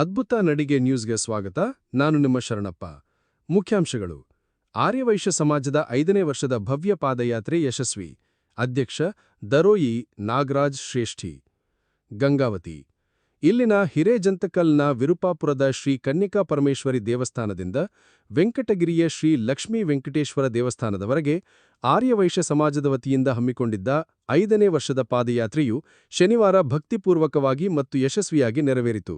ಅದ್ಭುತ ನಡಿಗೆ ನ್ಯೂಸ್ಗೆ ಸ್ವಾಗತ. ನಾನು ನಿಮ್ಮ ಶರಣಪ್ಪ. ಮುಖ್ಯಾಂಶಗಳು. ಆರ್ಯವೈಶ್ಯ ಸಮಾಜದ 5ನೇ ವರ್ಷದ ಭವ್ಯ ಪಾದಯಾತ್ರೆ ಯಶಸ್ವಿ. ಅಧ್ಯಕ್ಷ ದರೋಯಿ ನಾಗರಾಜ್ ಶ್ರೇಷ್ಠಿ. ಗಂಗಾವತಿ. ಇಲ್ಲಿನ ಹಿರೇಜಂತಕಲ್ನ ವಿರುಪಾಪುರದ ಶ್ರೀ ಕನ್ನಿಕಾ ಪರಮೇಶ್ವರಿ ದೇವಸ್ಥಾನದಿಂದ ವೆಂಕಟಗಿರಿಯ ಶ್ರೀ ಲಕ್ಷ್ಮೀ ವೆಂಕಟೇಶ್ವರ ದೇವಸ್ಥಾನದವರೆಗೆ ಆರ್ಯವೈಶ್ಯ ಸಮಾಜದ ವತಿಯಿಂದ ಹಮ್ಮಿಕೊಂಡಿದ್ದ 5ನೇ ವರ್ಷದ ಪಾದಯಾತ್ರೆಯು ಶನಿವಾರ ಭಕ್ತಿಪೂರ್ವಕವಾಗಿ ಮತ್ತು ಯಶಸ್ವಿಯಾಗಿ ನೆರವೇರಿತು.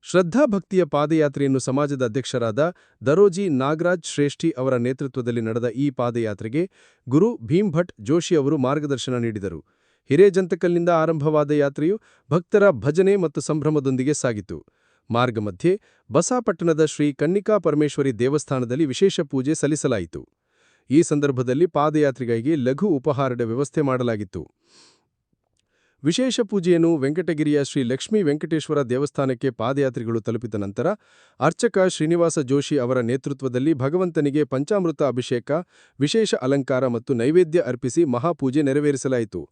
ಶ್ರದ್ಧಾಭಕ್ತಿಯ ಪಾದಯಾತ್ರೆಯನ್ನು ಸಮಾಜದ ಅಧ್ಯಕ್ಷರಾದ ದರೋಜಿ ನಾಗರಾಜ್ ಶ್ರೇಷ್ಠಿ ಅವರ ನೇತೃತ್ವದಲ್ಲಿ ನಡೆದ ಈ ಪಾದಯಾತ್ರೆಗೆ ಗುರು ಭೀಮ್ಭಟ್ ಜೋಶಿ ಅವರು ಮಾರ್ಗದರ್ಶನ ನೀಡಿದರು. ಹಿರೇಜಂತಕಲ್ನಿಂದ ಆರಂಭವಾದ ಯಾತ್ರೆಯು ಭಕ್ತರ ಭಜನೆ ಮತ್ತು ಸಂಭ್ರಮದೊಂದಿಗೆ ಸಾಗಿತು. ಮಾರ್ಗ ಮಧ್ಯೆ ಬಸಾಪಟ್ಟಣದ ಶ್ರೀ ಕನ್ನಿಕಾ ಪರಮೇಶ್ವರಿ ದೇವಸ್ಥಾನದಲ್ಲಿ ವಿಶೇಷ ಪೂಜೆ ಸಲ್ಲಿಸಲಾಯಿತು. ಈ ಸಂದರ್ಭದಲ್ಲಿ ಪಾದಯಾತ್ರಿಗಳಿಗೆ ಲಘು ಉಪಹಾರದ ವ್ಯವಸ್ಥೆ ಮಾಡಲಾಗಿತ್ತು. ವಿಶೇಷ ಪೂಜೆಯನ್ನು ವೆಂಕಟಗಿರಿಯ ಶ್ರೀ ಲಕ್ಷ್ಮೀ ವೆಂಕಟೇಶ್ವರ ದೇವಸ್ಥಾನಕ್ಕೆ ಪಾದಯಾತ್ರಿಗಳು ತಲುಪಿದ ನಂತರ ಅರ್ಚಕ ಶ್ರೀನಿವಾಸ ಜೋಶಿ ಅವರ ನೇತೃತ್ವದಲ್ಲಿ ಭಗವಂತನಿಗೆ ಪಂಚಾಮೃತ ಅಭಿಷೇಕ, ವಿಶೇಷ ಅಲಂಕಾರ ಮತ್ತು ನೈವೇದ್ಯ ಅರ್ಪಿಸಿ ಮಹಾಪೂಜೆ ನೆರವೇರಿಸಲಾಯಿತು.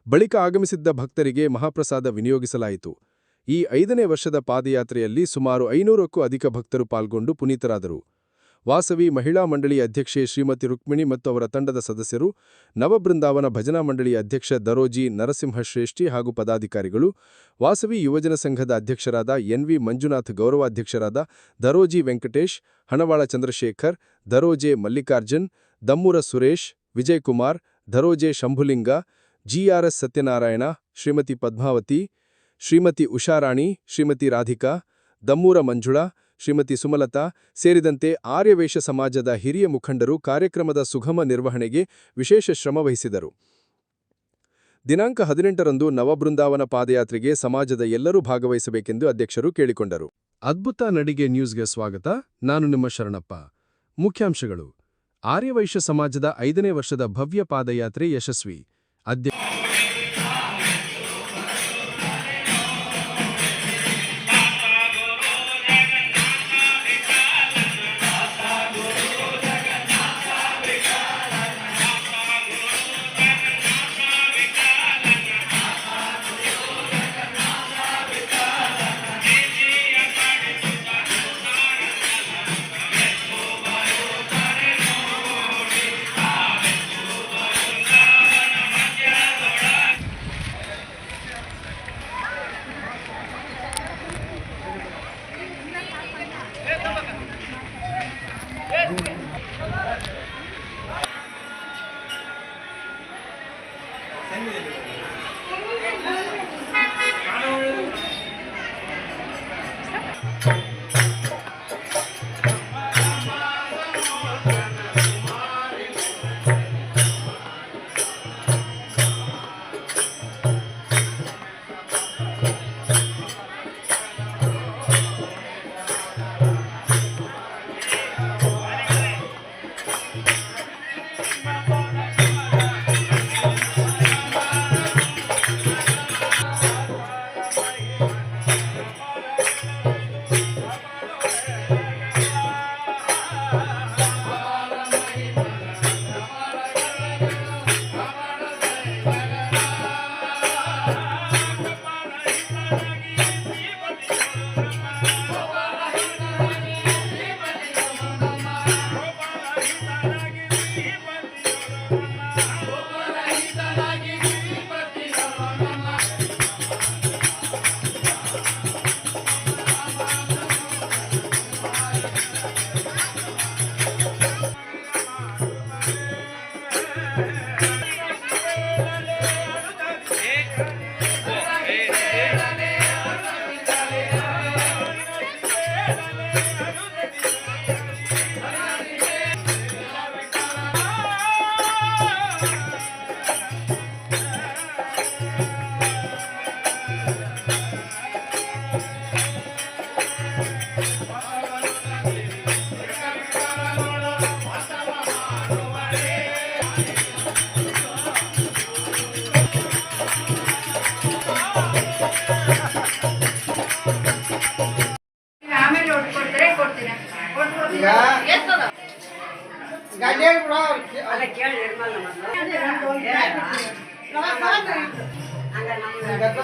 ಬಳಿಕ ಆಗಮಿಸಿದ್ದ ಭಕ್ತರಿಗೆ ಮಹಾಪ್ರಸಾದ ವಿನಿಯೋಗಿಸಲಾಯಿತು. ಈ 5ನೇ ವರ್ಷದ ಪಾದಯಾತ್ರೆಯಲ್ಲಿ ಸುಮಾರು 500ಕ್ಕೂ ಅಧಿಕ ಭಕ್ತರು ಪಾಲ್ಗೊಂಡು ಪುನೀತರಾದರು. ವಾಸವಿ ಮಹಿಳಾ ಮಂಡಳಿ ಅಧ್ಯಕ್ಷೆ ಶ್ರೀಮತಿ ರುಕ್ಮಿಣಿ ಮತ್ತು ಅವರ ತಂಡದ ಸದಸ್ಯರು, ನವಬೃಂದಾವನ ಭಜನಾ ಮಂಡಳಿಯ ಅಧ್ಯಕ್ಷ ದರೋಜಿ ನರಸಿಂಹ ಶ್ರೇಷ್ಠಿ ಹಾಗೂ ಪದಾಧಿಕಾರಿಗಳು, ವಾಸವಿ ಯುವಜನ ಸಂಘದ ಅಧ್ಯಕ್ಷರಾದ ಎನ್.ವಿ. ಮಂಜುನಾಥ್, ಗೌರವಾಧ್ಯಕ್ಷರಾದ ದರೋಜಿ ವೆಂಕಟೇಶ್, ಹಣವಾಳ ಚಂದ್ರಶೇಖರ್, ದರೋಜೆ ಮಲ್ಲಿಕಾರ್ಜುನ್, ದಮ್ಮೂರ ಸುರೇಶ್, ವಿಜಯಕುಮಾರ್, ದರೋಜೆ ಶಂಭುಲಿಂಗ, ಜಿಆರ್ಎಸ್ ಸತ್ಯನಾರಾಯಣ, ಶ್ರೀಮತಿ ಪದ್ಮಾವತಿ, ಶ್ರೀಮತಿ ಉಷಾರಾಣಿ, ಶ್ರೀಮತಿ ರಾಧಿಕಾ, ದಮ್ಮೂರ ಮಂಜುಳಾ, ಶ್ರೀಮತಿ ಸುಮಲತಾ ಸೇರಿದಂತೆ ಆರ್ಯವೈಶ್ಯ ಸಮಾಜದ ಹಿರಿಯ ಮುಖಂಡರು ಕಾರ್ಯಕ್ರಮದ ಸುಗಮ ನಿರ್ವಹಣೆಗೆ ವಿಶೇಷ ಶ್ರಮ ವಹಿಸಿದರು. ದಿನಾಂಕ 18ರಂದು ನವಬೃಂದಾವನ ಪಾದಯಾತ್ರೆಗೆ ಸಮಾಜದ ಎಲ್ಲರೂ ಭಾಗವಹಿಸಬೇಕೆಂದು ಅಧ್ಯಕ್ಷರು ಕೇಳಿಕೊಂಡರು. ಅದ್ಭುತ ನಡಿಗೆ ನ್ಯೂಸ್ಗೆ ಸ್ವಾಗತ. ನಾನು ನಿಮ್ಮ ಶರಣಪ್ಪ. ಮುಖ್ಯಾಂಶಗಳು. ಆರ್ಯವೈಶ್ಯ ಸಮಾಜದ 5ನೇ ವರ್ಷದ ಭವ್ಯ ಪಾದಯಾತ್ರೆ ಯಶಸ್ವಿ.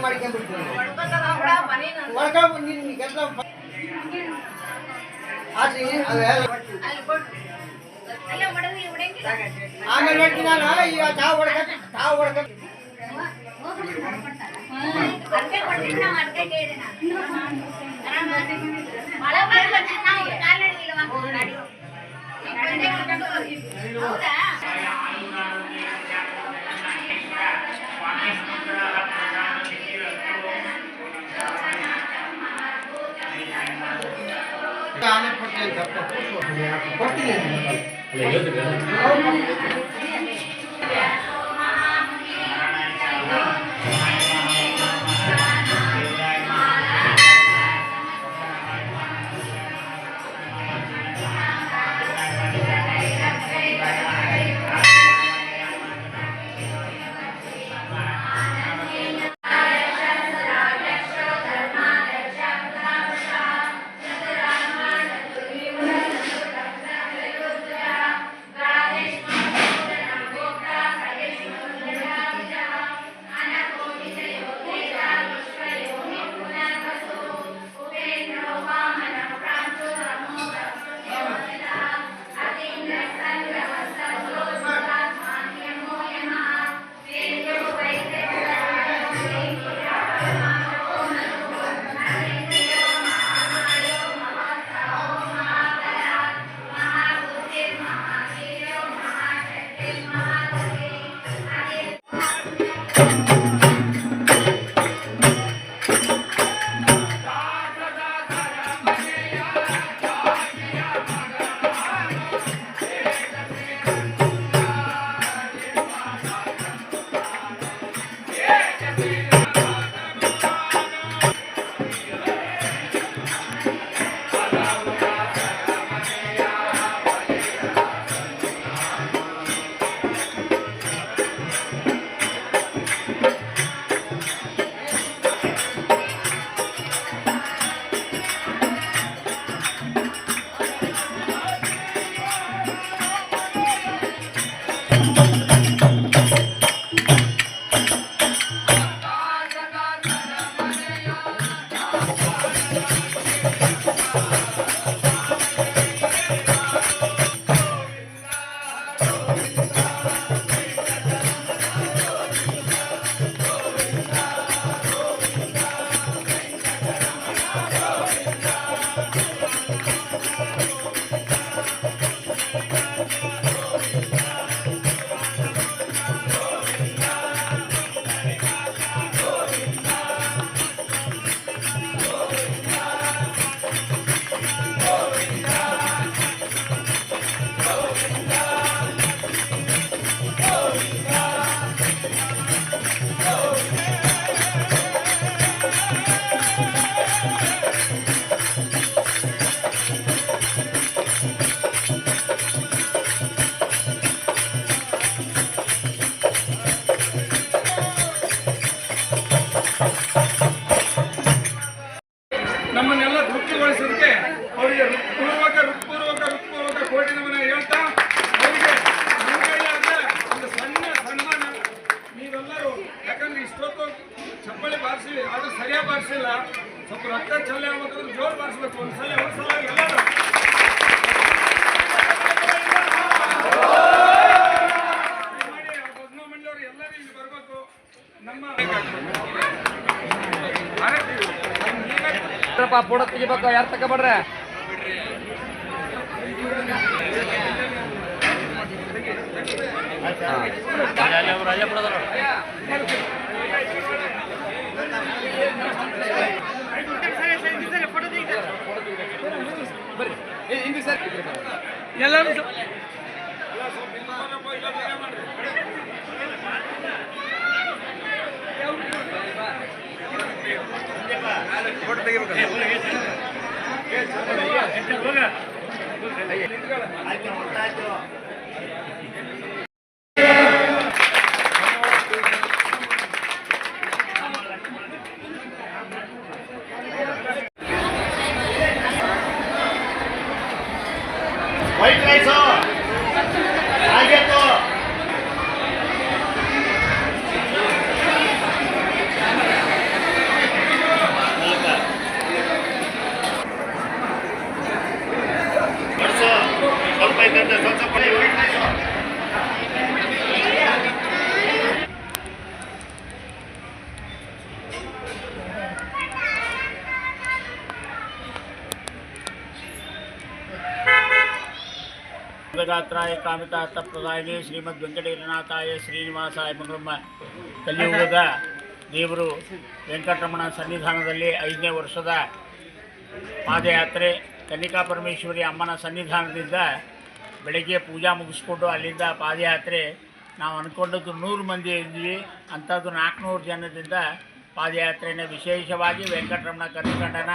ಮಾಡ್ಕೊಂಡ್ಬಿಡ್ತೀವಿ ಆಮೇಲೆ ನೋಡ್ತೀನಿ ನಾನು ಈಗ ತಾವು ಹೊಡ್ಕ ನಮ್ಮನ್ನೆಲ್ಲ ತೃಪ್ತಿಗೊಳಿಸೋದಕ್ಕೆ ಅವರಿಗೆ ಹೃತ್ಪೂರ್ವಕ ಕೋಟಿ ನಮನ ಹೇಳ್ತಾ ಅವರಿಗೆ ನಮ್ಮ ಕೈಯಾದ ಒಂದು ಸಣ್ಣ ಸನ್ಮಾನ ನೀವೆಲ್ಲರೂ, ಯಾಕಂದ್ರೆ ಇಷ್ಟೊತ್ತು ಚಪ್ಪಳಿ ಬಾರಿಸಿ ಅದು ಸರಿಯಾಗಿ ಬಾರಿಸಿಲ್ಲ, ಸ್ವಲ್ಪ ರಕ್ತ ಚಲ್ಲೆ ಆಗ್ಬೇಕಂದ್ರೆ ಜೋರು ಬಾರಿಸ್ಬೇಕು. ಒಂದ್ಸಲ ಎಲ್ಲರೂ ಮಾಡಿ ಬದ್ನಮಂಡಲವ್ರು ಎಲ್ಲರೂ ಇಲ್ಲಿ ಬರಬೇಕು. ನಮ್ಮ ಫೋಟೋ ತೆಗಿಬೇಕು, ಯಾರು ತಗೋಬೇಡ್ರೆ. ಎಲ್ಲರೂ ಫೋಟೋ ತೆಗಿಬೇಕು. ವೈಟ್ ರೈಸು ಆಗಿತ್ತು. ಜಗದ್ಗಾತ್ರಾಯ ಕಾಮಿತಾರ್ಥಪ್ರದಾಯಿನಿ ಶ್ರೀಮದ್ ವೆಂಕಟಗಿರಿನಾಥಾಯ ಶ್ರೀನಿವಾಸಾಯ ಮಂಗಳಮ್ಮ. ಕಲಿಯುಗದ ದೇವರು ವೆಂಕಟರಮಣ ಸನ್ನಿಧಾನದಲ್ಲಿ 5ನೇ ವರ್ಷದ ಪಾದಯಾತ್ರೆ ಕನ್ನಿಕಾ ಪರಮೇಶ್ವರಿ ಅಮ್ಮನ ಸನ್ನಿಧಾನದಿಂದ ಬೆಳಗ್ಗೆ ಪೂಜಾ ಮುಗಿಸ್ಕೊಂಡು ಅಲ್ಲಿಂದ ಪಾದಯಾತ್ರೆ ನಾವು ಅಂದ್ಕೊಂಡದ್ದು 100 ಮಂದಿ ಇದ್ವಿ, ಅಂಥದ್ದು 400 ಜನದಿಂದ ಪಾದಯಾತ್ರೆಯನ್ನು ವಿಶೇಷವಾಗಿ ವೆಂಕಟರಮಣ ಕರ್ನಾಟಕನ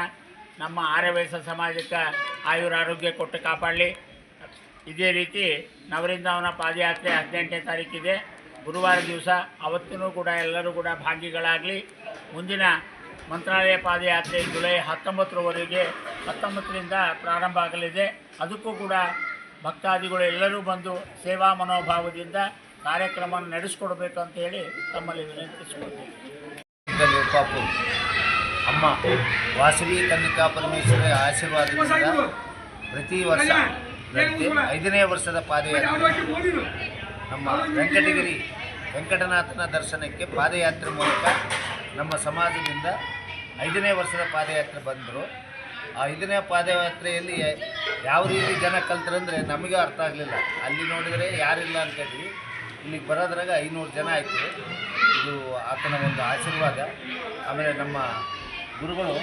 ನಮ್ಮ ಆರ್ಯವಯಸ್ಸ ಸಮಾಜಕ್ಕೆ ಆಯುರಾರೋಗ್ಯ ಕೊಟ್ಟು ಕಾಪಾಡಲಿ. ಇದೇ ರೀತಿ ನವರಿಂದಾವನ ಪಾದಯಾತ್ರೆ 18ನೇ ತಾರೀಕಿದೆ, ಗುರುವಾರ ದಿವಸ. ಅವತ್ತೂ ಕೂಡ ಎಲ್ಲರೂ ಕೂಡ ಭಾಗಿಗಳಾಗಲಿ. ಮುಂದಿನ ಮಂತ್ರಾಲಯ ಪಾದಯಾತ್ರೆ ಜುಲೈ 19ರವರೆಗೆ 19ರಿಂದ ಪ್ರಾರಂಭ ಆಗಲಿದೆ. ಅದಕ್ಕೂ ಕೂಡ ಭಕ್ತಾದಿಗಳು ಎಲ್ಲರೂ ಬಂದು ಸೇವಾ ಮನೋಭಾವದಿಂದ ಕಾರ್ಯಕ್ರಮವನ್ನು ನಡೆಸ್ಕೊಡ್ಬೇಕು ಅಂತ ಹೇಳಿ ತಮ್ಮಲ್ಲಿ ವಿನಂತಿಸಿಕೊಳ್ತೀವಿ. ಅಮ್ಮ ವಾಸವಿ ಕನ್ನಿಕಾ ಪರಮೇಶ್ವರಿ ಆಶೀರ್ವಾದದಿಂದ ಪ್ರತಿ ವರ್ಷ 5ನೇ ವರ್ಷದ ಪಾದಯಾತ್ರೆ ನಮ್ಮ ವೆಂಕಟಗಿರಿ ವೆಂಕಟನಾಥನ ದರ್ಶನಕ್ಕೆ ಪಾದಯಾತ್ರೆ ಮೂಲಕ ನಮ್ಮ ಸಮಾಜದಿಂದ 5ನೇ ವರ್ಷದ ಪಾದಯಾತ್ರೆ ಬಂದರು. ಆ 5ನೇ ಪಾದಯಾತ್ರೆಯಲ್ಲಿ ಯಾವ ರೀತಿ ಜನ ಕಲ್ತರಂದರೆ ನಮಗೆ ಅರ್ಥ ಆಗಲಿಲ್ಲ. ಅಲ್ಲಿ ನೋಡಿದರೆ ಯಾರಿಲ್ಲ ಅಂತೇಳಿ ಇಲ್ಲಿಗೆ ಬರೋದ್ರಾಗ 500 ಜನ ಆಯಿತು. ಇದು ಆತನ ಒಂದು ಆಶೀರ್ವಾದ. ಆಮೇಲೆ ನಮ್ಮ ಗುರುಗಳು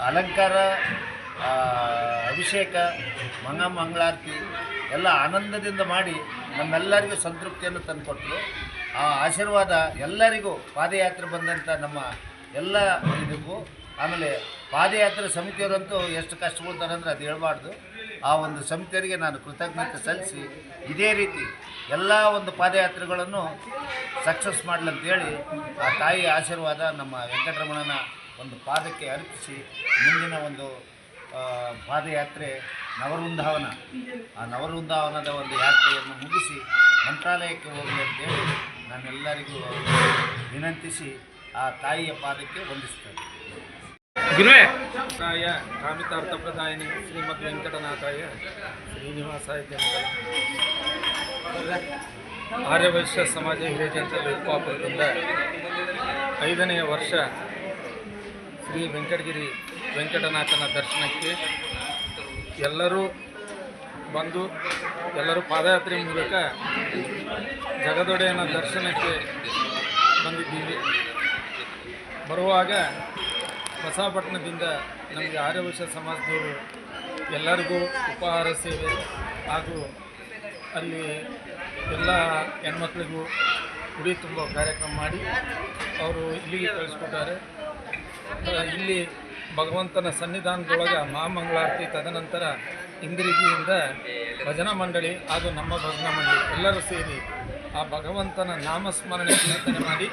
ಅಲಂಕಾರ, ಅಭಿಷೇಕ, ಮಂಗಳಾರತಿ ಎಲ್ಲ ಆನಂದದಿಂದ ಮಾಡಿ ನಮ್ಮೆಲ್ಲರಿಗೂ ಸಂತೃಪ್ತಿಯನ್ನು ತಂದುಕೊಟ್ರು. ಆ ಆಶೀರ್ವಾದ ಎಲ್ಲರಿಗೂ ಪಾದಯಾತ್ರೆ ಬಂದಂಥ ನಮ್ಮ ಎಲ್ಲ ಇದಕ್ಕೂ. ಆಮೇಲೆ ಪಾದಯಾತ್ರೆ ಸಮಿತಿಯವರಂತೂ ಎಷ್ಟು ಕಷ್ಟಪಡ್ತಾರೆ ಅಂದರೆ ಅದು ಹೇಳ್ಬಾರ್ದು. ಆ ಒಂದು ಸಮಿತಿಯವರಿಗೆ ನಾನು ಕೃತಜ್ಞತೆ ಸಲ್ಲಿಸಿ ಇದೇ ರೀತಿ ಎಲ್ಲ ಒಂದು ಪಾದಯಾತ್ರೆಗಳನ್ನು ಸಕ್ಸಸ್ ಮಾಡಲಂತೇಳಿ ಆ ತಾಯಿ ಆಶೀರ್ವಾದ ನಮ್ಮ ವೆಂಕಟರಮಣನ ಒಂದು ಪಾದಕ್ಕೆ ಅರ್ಪಿಸಿ ಮುಂದಿನ ಒಂದು ಪಾದಯಾತ್ರೆ ನವವೃಂದಾವನ, ಆ ನವವೃಂದಾವನದ ಒಂದು ಯಾತ್ರೆಯನ್ನು ಮುಗಿಸಿ ಮಂತ್ರಾಲಯಕ್ಕೆ ಹೋಗಲಿ ಅಂತೇಳಿ ನಾನೆಲ್ಲರಿಗೂ ವಿನಂತಿಸಿ ಆ ತಾಯಿಯ ಪಾದಕ್ಕೆ ವಂದಿಸ್ತೇನೆ. ಗುರುವೇ ಕಾಮಿತಾರ್ಥಪ್ರದಾಯಿನಿ ಶ್ರೀಮದ್ ವೆಂಕಟನಾಥಾಯ ಶ್ರೀನಿವಾಸಾಯ ಆರ್ಯವೈಶ್ಯ ಸಮಾಜ ಹಿರಿಯಜಂತ ವೇದಪಾಪದಿಂದ 5ನೇ ವರ್ಷ ಶ್ರೀ ವೆಂಕಟಗಿರಿ ವೆಂಕಟನಾಥನ ದರ್ಶನಕ್ಕೆ ಎಲ್ಲರೂ ಬಂದು ಎಲ್ಲರೂ ಪಾದಯಾತ್ರೆ ಮೂಲಕ ಜಗದೊಡೆಯನ ದರ್ಶನಕ್ಕೆ ಬಂದಿದ್ದೀವಿ. ಬರುವಾಗ ಹೊಸಪಟ್ಟಣದಿಂದ ನಮಗೆ ಆರ್ಯವೈಶ್ಯ ಸಮಾಜದವರು ಎಲ್ಲರಿಗೂ ಉಪಹಾರ ಸೇವೆ ಹಾಗೂ ಅಲ್ಲಿ ಎಲ್ಲ ಹೆಣ್ಮಕ್ಳಿಗೂ ಉಡಿ ತುಂಬೋ ಕಾರ್ಯಕ್ರಮ ಮಾಡಿ ಅವರು ಇಲ್ಲಿಗೆ ಕಳಿಸ್ಕೊಟ್ಟಾರೆ. ಇಲ್ಲಿ ಭಗವಂತನ ಸನ್ನಿಧಾನದೊಳಗೆ ಮಹಾಮಂಗಳಾರತಿ, ತದನಂತರ ಇಂದಿರಿಗಿಯಿಂದ ಭಜನಾ ಮಂಡಳಿ ಹಾಗೂ ನಮ್ಮ ಭಜನಾ ಮಂಡಳಿ ಎಲ್ಲರೂ ಸೇರಿ ಆ ಭಗವಂತನ ನಾಮಸ್ಮರಣೆ ಕೀರ್ತನೆ ಮಾಡಿ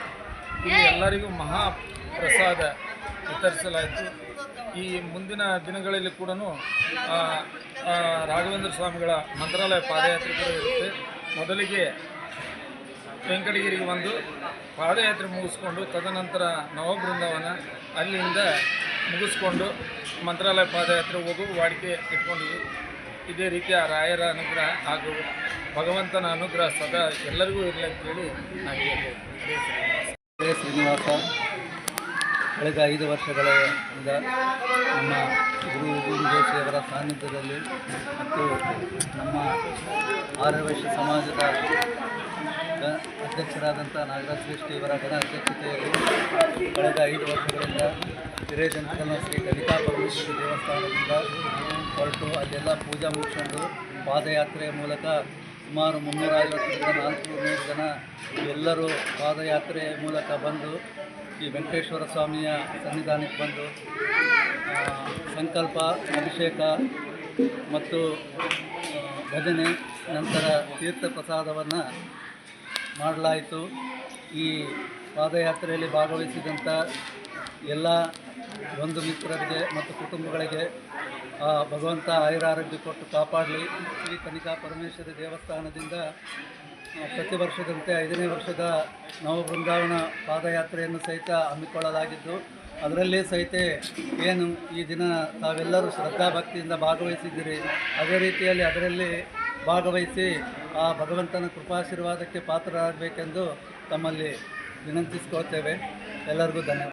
ಇಲ್ಲಿ ಎಲ್ಲರಿಗೂ ಮಹಾಪ್ರಸಾದ ವಿತರಿಸಲಾಯಿತು. ಈ ಮುಂದಿನ ದಿನಗಳಲ್ಲಿ ಕೂಡ ರಾಘವೇಂದ್ರ ಸ್ವಾಮಿಗಳ ಮಂತ್ರಾಲಯ ಪಾದಯಾತ್ರೆ ಕೂಡ ಇರುತ್ತೆ. ಮೊದಲಿಗೆ ವೆಂಕಟಗಿರಿಗೆ ಒಂದು ಪಾದಯಾತ್ರೆ ಮುಗಿಸ್ಕೊಂಡು ತದನಂತರ ನವಬೃಂದಾವನ, ಅಲ್ಲಿಂದ ಮುಗಿಸ್ಕೊಂಡು ಮಂತ್ರಾಲಯ ಪಾದಯಾತ್ರೆ ಹೋಗುವ ವಾಡಿಕೆ ಇಟ್ಕೊಂಡಿದ್ವಿ. ಇದೇ ರೀತಿಯ ರಾಯರ ಅನುಗ್ರಹ ಹಾಗೂ ಭಗವಂತನ ಅನುಗ್ರಹ ಸದಾ ಎಲ್ಲರಿಗೂ ಇರಲಿ ಅಂತೇಳಿ ನಾನು ಹೇಳ್ಬೋದು. ಶ್ರೀನಿವಾಸ ಕಳೆದ 5 ವರ್ಷಗಳಿಂದ ನಮ್ಮ ಗುರು ಜೋಶಿಯವರ ಸಾನ್ನಿಧ್ಯದಲ್ಲಿ ಮತ್ತು ನಮ್ಮ ಆರ್ಯವೈಶ್ಯ ಸಮಾಜದ ಅಧ್ಯಕ್ಷರಾದಂಥ ನಾಗರಾಜ್ ಶ್ರೇಷ್ಠಿ ಇವರ ಗಣ ಅಧ್ಯಕ್ಷತೆಯಲ್ಲಿ ಕಳೆದ 5 ವರ್ಷಗಳಿಂದ ಹಿರೇಜಂತಕಲ್ನ ಶ್ರೀ ಕನ್ನಿಕಾ ಪರಮೇಶ್ವರಿ ದೇವಸ್ಥಾನದಿಂದ ಹೊರಟು ಅಲ್ಲೆಲ್ಲ ಪೂಜಾ ಮುಗಿಸ್ಕೊಂಡು ಪಾದಯಾತ್ರೆಯ ಮೂಲಕ ಸುಮಾರು 350ರಿಂದ 400 ಜನ ಎಲ್ಲರೂ ಪಾದಯಾತ್ರೆಯ ಮೂಲಕ ಬಂದು ಈ ವೆಂಕಟೇಶ್ವರ ಸ್ವಾಮಿಯ ಸನ್ನಿಧಾನಕ್ಕೆ ಬಂದು ಸಂಕಲ್ಪ, ಅಭಿಷೇಕ ಮತ್ತು ಭಜನೆ ನಂತರ ತೀರ್ಥ ಪ್ರಸಾದವನ್ನು ಮಾಡಲಾಯಿತು. ಈ ಪಾದಯಾತ್ರೆಯಲ್ಲಿ ಭಾಗವಹಿಸಿದಂಥ ಎಲ್ಲ ಬಂಧು ಮಿತ್ರರಿಗೆ ಮತ್ತು ಕುಟುಂಬಗಳಿಗೆ ಭಗವಂತ ಆಯುರಾರೋಗ್ಯ ಕೊಟ್ಟು ಕಾಪಾಡಲಿ. ಶ್ರೀ ಕನ್ನಿಕಾ ಪರಮೇಶ್ವರಿ ದೇವಸ್ಥಾನದಿಂದ ಪ್ರತಿ ವರ್ಷದಂತೆ 5ನೇ ವರ್ಷದ ನವಬೃಂದಾವನ ಪಾದಯಾತ್ರೆಯನ್ನು ಸಹಿತ ಹಮ್ಮಿಕೊಳ್ಳಲಾಗಿದ್ದು, ಅದರಲ್ಲಿ ಸಹಿತ ಏನು ಈ ದಿನ ತಾವೆಲ್ಲರೂ ಶ್ರದ್ಧಾಭಕ್ತಿಯಿಂದ ಭಾಗವಹಿಸಿದ್ದೀರಿ, ಅದೇ ರೀತಿಯಲ್ಲಿ ಅದರಲ್ಲಿ ಭಾಗವಹಿಸಿ ಆ ಭಗವಂತನ ಕೃಪಾಶೀರ್ವಾದಕ್ಕೆ ಪಾತ್ರರಾಗಬೇಕೆಂದು ತಮ್ಮಲ್ಲಿ ವಿನಂತಿಸಿಕೊಳ್ತೇವೆ. ಎಲ್ಲರಿಗೂ ಧನ್ಯವಾದ.